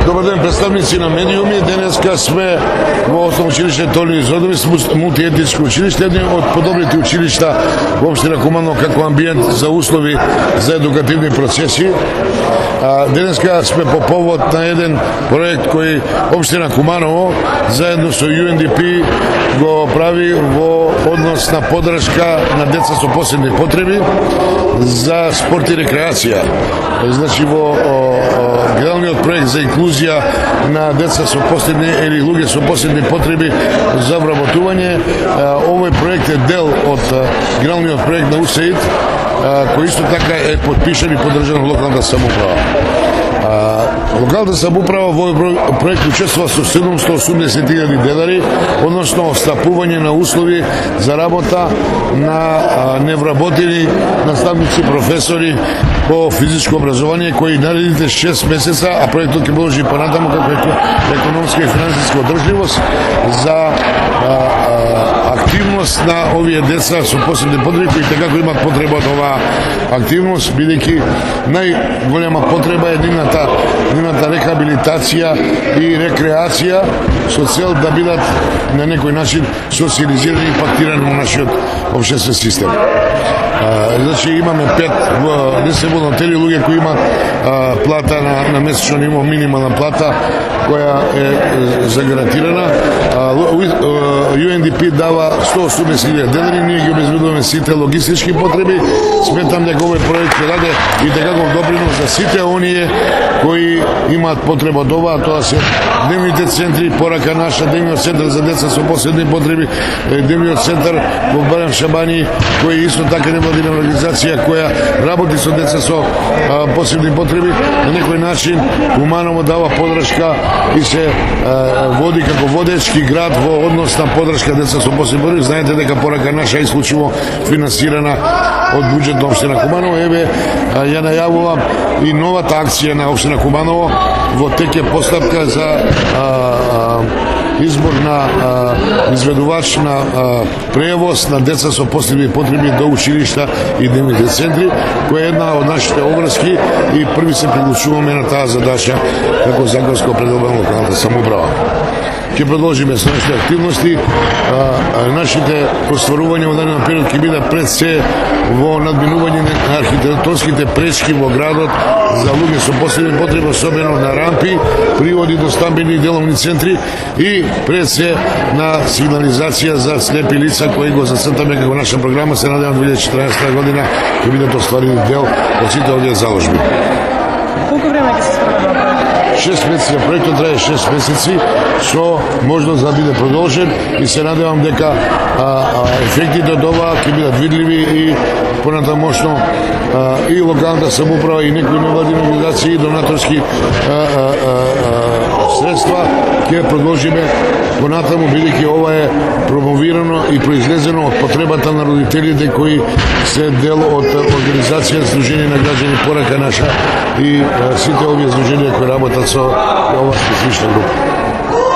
Добар ден, представници на медиуми. Денеска сме во Основно училиште Толи Изодовис, мултиетничко училиште, едни од подобрите училишта во општина Куманово како амбиент за услови за едукативни процеси. Денеска сме по повод на еден проект кој општина Куманово заедно со UNDP го прави во однос на поддршка на деца со посебни потреби за спорт и рекреација. Значи во генералниот проект за инклузија на деца со посебни или луѓе со посебни потреби за вработување, овој проект е дел од генералниот проект на УСАИД, кој исто така е подпишан и поддржан од локалната самоуправа. Локалната самоуправа во овој проект учествува со 780.000 денари, односно стапување на услови за работа на невработени наставници, професори по физичко образование кои наредите 6 месеца, а проектот ќе продолжи понатаму како економска и финансиска одржливост за активност на овие деца со посебни потреби кои така имаат потреба од оваа активност, бидејќи најголема потреба е нивната рехабилитација и рекреација со цел да бидат на некој начин социализирани и импактирани во нашиот општествен систем. Значи имаме 5 не се волонтери луѓе кои имаат плата на месечно ниво, минимална плата која е загарантирана. UNDP дава 180.000 денари, ние ги обезбедуваме сите логистички потреби. Сметам дека овој проект ќе даде и некаков допринос за сите оние кои имаат потреба од ова, тоа се дневните центри, порака наша, дневниот центар за деца со посебни потреби, дневниот центар во Барем Шабани, кој исто така невладина организација која работи со деца со посебни потреби. На некој начин Куманово дава поддршка и се води како водечки град во однос на поддршка деца со посебни потреби. Знаете дека порака наша е исклучиво финансирана од буџетот на општина Куманово. Еве ја најавувам и новата акција на општина Куманово во теке постапка за избор на изведувач на превоз на деца со посебни потреби до училишта и дневните центри, која е една од нашите обврски и први се приклучуваме на таа задача како законско предобрана локалната самоуправа. Ќе продолжиме со нашите активности. Нашите постварувања во нареден период ќе бидат пред се во надминување на архитекторските пречки во градот за луѓе со посебни потреби, особено на рампи, приводи до стамбени и деловни центри и пред се на сигнализација за слепи лица кои го зацртаме како наша програма. Се надевам 2014 година ќе бидат остварени дел од сите овие заложби. Колку време ќе се спроведе? 6 месеци, проектот трае 6 месеци со можност да биде продолжен и се надевам дека ефектите од ова ќе бидат видливи и понатамошно и локалната самоуправа и некои невладини организации и донаторски средства ќе продолжиме понатаму, бидејќи ова е промовирано и произлезено од потребата на родителите кои се дел од организација Сдружение на граѓани порака наша и сите овие здруженија кои работат со ова специфична група.